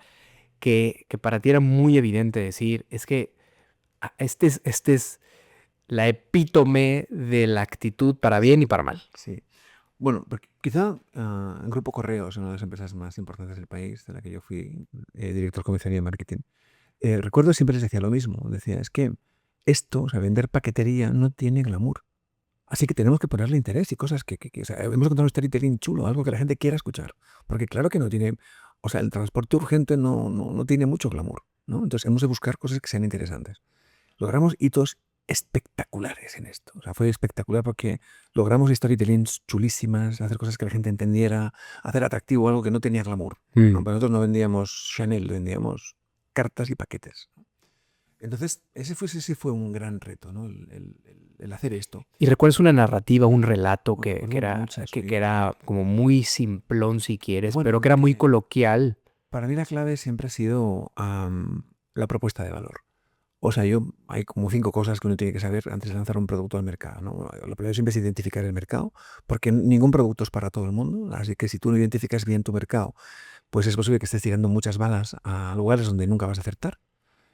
que para ti era muy evidente decir, es que este es la epítome de la actitud para bien y para mal. Sí. Bueno, porque quizá en Grupo Correos, una de las empresas más importantes del país, de la que yo fui director comercial de marketing, recuerdo siempre les decía lo mismo. Decía, es que esto, o sea, vender paquetería no tiene glamour. Así que tenemos que ponerle interés y cosas o sea, hemos encontrado un storytelling chulo, algo que la gente quiera escuchar. Porque claro que no tiene, o sea, el transporte urgente no tiene mucho glamour, ¿no? Entonces hemos de buscar cosas que sean interesantes. Logramos hitos espectaculares en esto. O sea, fue espectacular porque logramos storytellings chulísimas, hacer cosas que la gente entendiera, hacer atractivo algo que no tenía glamour, ¿no? Para nosotros no vendíamos Chanel, vendíamos cartas y paquetes. Entonces, ese fue un gran reto, ¿no? El hacer esto. ¿Y recuerdas una narrativa, un relato que Muchas, sí. era como muy simplón, si quieres, Bueno, pero que era muy coloquial? Para mí la clave siempre ha sido la propuesta de valor. O sea, hay como 5 cosas que uno tiene que saber antes de lanzar un producto al mercado, ¿no? Lo primero siempre es identificar el mercado, porque ningún producto es para todo el mundo, así que si tú no identificas bien tu mercado, pues es posible que estés tirando muchas balas a lugares donde nunca vas a acertar,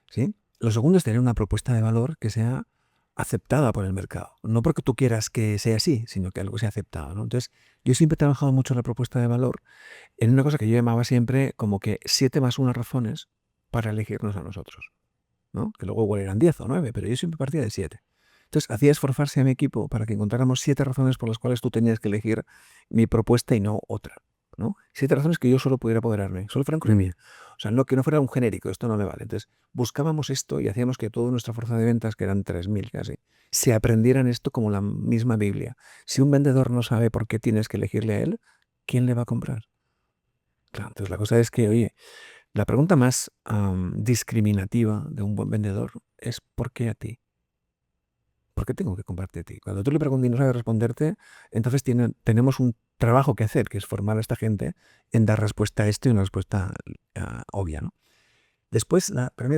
¿sí? Lo segundo es tener una propuesta de valor que sea aceptada por el mercado. No porque tú quieras que sea así, sino que algo sea aceptado, ¿no? Entonces, yo siempre he trabajado mucho en la propuesta de valor en una cosa que yo llamaba siempre como que 7 más 1 razones para elegirnos a nosotros, ¿no? Que luego igual eran 10 o 9, pero yo siempre partía de 7. Entonces, hacía esforzarse a mi equipo para que encontráramos 7 razones por las cuales tú tenías que elegir mi propuesta y no otra, ¿no? 7 razones que yo solo pudiera apoderarme, solo fueran cosas mías. O sea, que no fuera un genérico, esto no me vale. Entonces, buscábamos esto y hacíamos que toda nuestra fuerza de ventas, que eran 3000 casi, se aprendieran esto como la misma Biblia. Si un vendedor no sabe por qué tienes que elegirle a él, ¿quién le va a comprar? Claro, entonces la cosa es que, oye, la pregunta más discriminativa de un buen vendedor es ¿por qué a ti? ¿Por qué tengo que comprarte a ti? Cuando tú le preguntas y no sabe responderte, entonces tenemos un trabajo que hacer, que es formar a esta gente en dar respuesta a esto y una respuesta obvia, ¿no? Después, para mí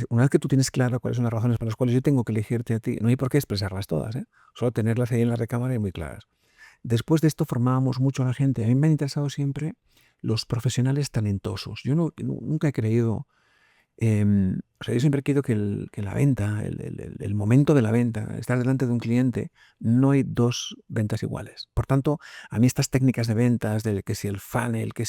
una vez que tú tienes claro cuáles son las razones por las cuales yo tengo que elegirte a ti, no hay por qué expresarlas todas, ¿eh? Solo tenerlas ahí en la recámara y muy claras. Después de esto formábamos mucho a la gente. A mí me han interesado siempre los profesionales talentosos. Yo nunca he creído, o sea, yo siempre he creído que la venta, el momento de la venta, estar delante de un cliente, no hay 2 ventas iguales. Por tanto, a mí estas técnicas de ventas, de que si el funnel, que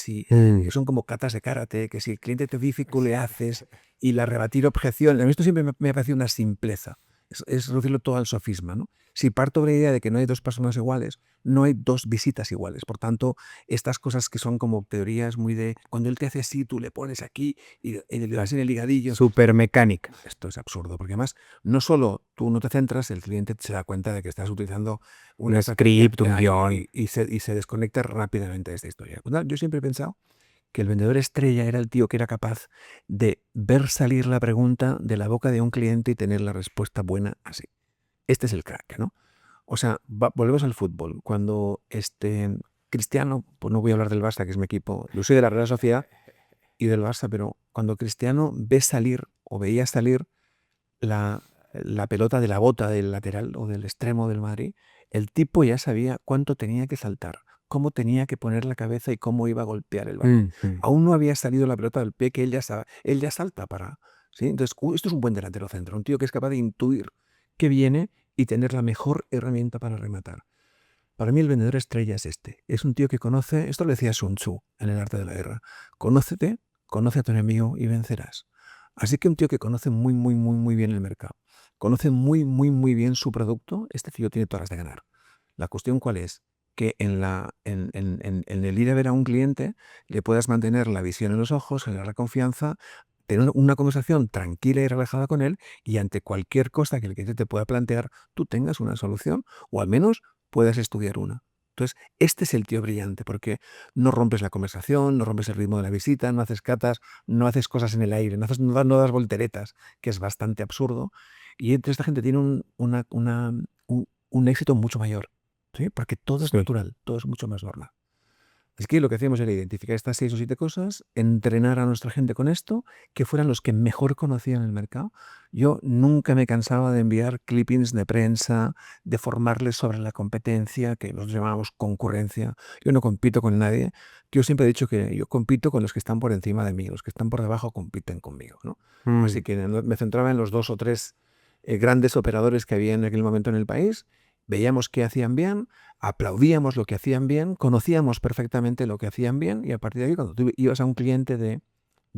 son como katas de karate, que si el cliente te dificulta, le haces, y la rebatir objeciones, a mí esto siempre me ha parecido una simpleza. Es reducirlo todo al sofisma, ¿no? Si parto de la idea de que no hay 2 personas iguales, no hay 2 visitas iguales. Por tanto, estas cosas que son como teorías muy de cuando él te hace así, tú le pones aquí y le das en el ligadillo. Súper mecánica. Esto es absurdo, porque además no solo tú no te centras, el cliente se da cuenta de que estás utilizando Un script, un guión. y se desconecta rápidamente de esta historia. Yo siempre he pensado que el vendedor estrella era el tío que era capaz de ver salir la pregunta de la boca de un cliente y tener la respuesta buena así. Este es el crack, ¿no? O sea, volvemos al fútbol. Cuando Cristiano, pues no voy a hablar del Barça, que es mi equipo, yo soy de la Real Sociedad y del Barça, pero cuando Cristiano ve salir o veía salir la, la pelota de la bota del lateral o del extremo del Madrid, el tipo ya sabía cuánto tenía que saltar, cómo tenía que poner la cabeza y cómo iba a golpear el balón. Aún no había salido la pelota del pie que él ya salta para... ¿sí? Entonces, esto es un buen delantero centro, un tío que es capaz de intuir que viene y tener la mejor herramienta para rematar. Para mí el vendedor estrella es este. Es un tío que conoce, esto lo decía Sun Tzu en el arte de la guerra, conócete, conoce a tu enemigo y vencerás. Así que un tío que conoce muy, muy, muy, muy bien el mercado, conoce muy, muy, muy bien su producto, este tío tiene todas las de ganar. La cuestión cuál es, que en el ir a ver a un cliente le puedas mantener la visión en los ojos, generar la confianza, tener una conversación tranquila y relajada con él y ante cualquier cosa que el cliente te pueda plantear, tú tengas una solución o al menos puedas estudiar una. Entonces, este es el tío brillante, porque no rompes la conversación, no rompes el ritmo de la visita, no haces catas, no haces cosas en el aire, no das volteretas, que es bastante absurdo. Y entonces esta gente tiene un éxito mucho mayor, ¿sí? Porque todo es Sí. natural, todo es mucho más normal. Así que lo que hacíamos era identificar estas 6 o 7 cosas, entrenar a nuestra gente con esto, que fueran los que mejor conocían el mercado. Yo nunca me cansaba de enviar clippings de prensa, de formarles sobre la competencia, que nosotros llamábamos concurrencia. Yo no compito con nadie. Yo siempre he dicho que yo compito con los que están por encima de mí, los que están por debajo compiten conmigo, ¿no? Así Mm. que me centraba en los 2 o 3 grandes operadores que había en aquel momento en el país, veíamos qué hacían bien, aplaudíamos lo que hacían bien, conocíamos perfectamente lo que hacían bien, y a partir de ahí, cuando tú ibas a un cliente de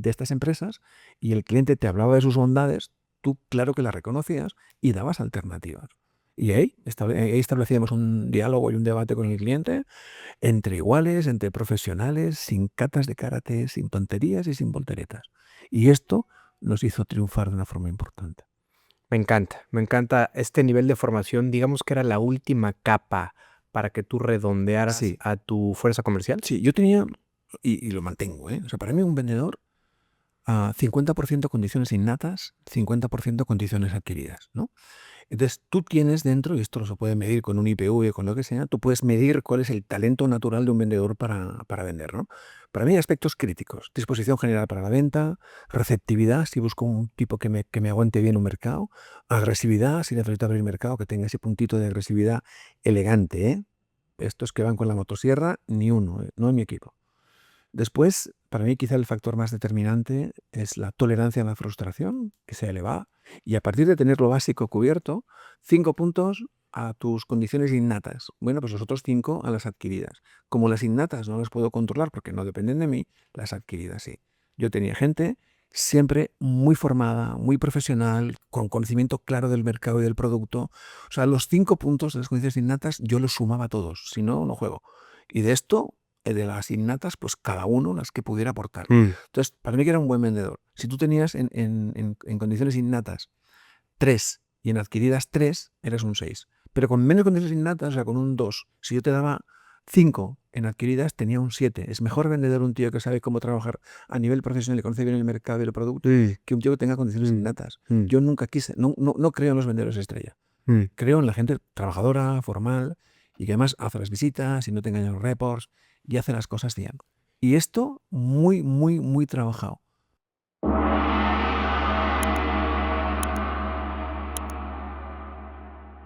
estas empresas y el cliente te hablaba de sus bondades, tú claro que las reconocías y dabas alternativas. Y ahí establecíamos un diálogo y un debate con el cliente entre iguales, entre profesionales, sin catas de karate, sin tonterías y sin volteretas. Y esto nos hizo triunfar de una forma importante. Me encanta este nivel de formación, digamos que era la última capa para que tú redondearas Sí, a tu fuerza comercial. sí, yo tenía, y lo mantengo, ¿eh? O sea, para mí un vendedor, 50% condiciones innatas, 50% condiciones adquiridas, ¿no? Entonces, tú tienes dentro, y esto se puede medir con un IPV, con lo que sea, tú puedes medir cuál es el talento natural de un vendedor para vender, ¿no? Para mí hay aspectos críticos: disposición general para la venta, receptividad, si busco un tipo que me aguante bien un mercado, agresividad, si necesito abrir mercado, que tenga ese puntito de agresividad elegante, ¿eh? Estos que van con la motosierra, ni uno, no en mi equipo. Después, para mí quizá el factor más determinante es la tolerancia a la frustración, que sea elevada, y a partir de tener lo básico cubierto, 5 puntos a tus condiciones innatas. Bueno, pues los otros 5 a las adquiridas. Como las innatas no las puedo controlar porque no dependen de mí, las adquiridas sí. Yo tenía gente siempre muy formada, muy profesional, con conocimiento claro del mercado y del producto. O sea, los 5 puntos de las condiciones innatas yo los sumaba todos, si no, no juego. Y de esto, de las innatas, pues cada uno las que pudiera aportar. Mm. Entonces, para mí que era un buen vendedor. Si tú tenías en condiciones innatas 3 y en adquiridas 3, eres un 6. Pero con menos condiciones innatas, o sea, con un 2, si yo te daba 5 en adquiridas, tenía un 7. Es mejor vendedor un tío que sabe cómo trabajar a nivel profesional y conoce bien el mercado y el producto, Mm. que un tío que tenga condiciones Mm. innatas. Mm. Yo nunca quise, no creo en los vendedores estrella. Mm. Creo en la gente trabajadora, formal, y que además hace las visitas y no te engañan los reports y hace las cosas bien. Y esto muy, muy, muy trabajado.